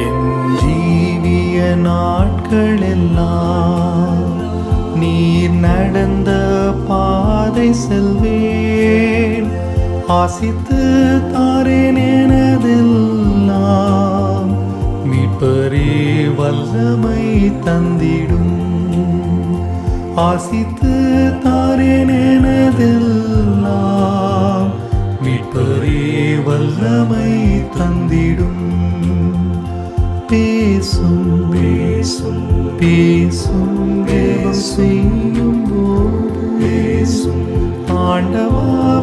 என் ஜீவிய நாட்களெல்லாம் நீர் நடந்த பாதை செல்வேன். ஆசித்து தாரேன் எனதெல்லாம் மீட்பரே வல்லமை தந்திடும். ஆசித்து தாரேன் எனதெல்லாம் மீட்பரே வல்லமை தந்திடும். பேசும் பேசும் பேசும் செய்யும் பேசும் ஆண்டவா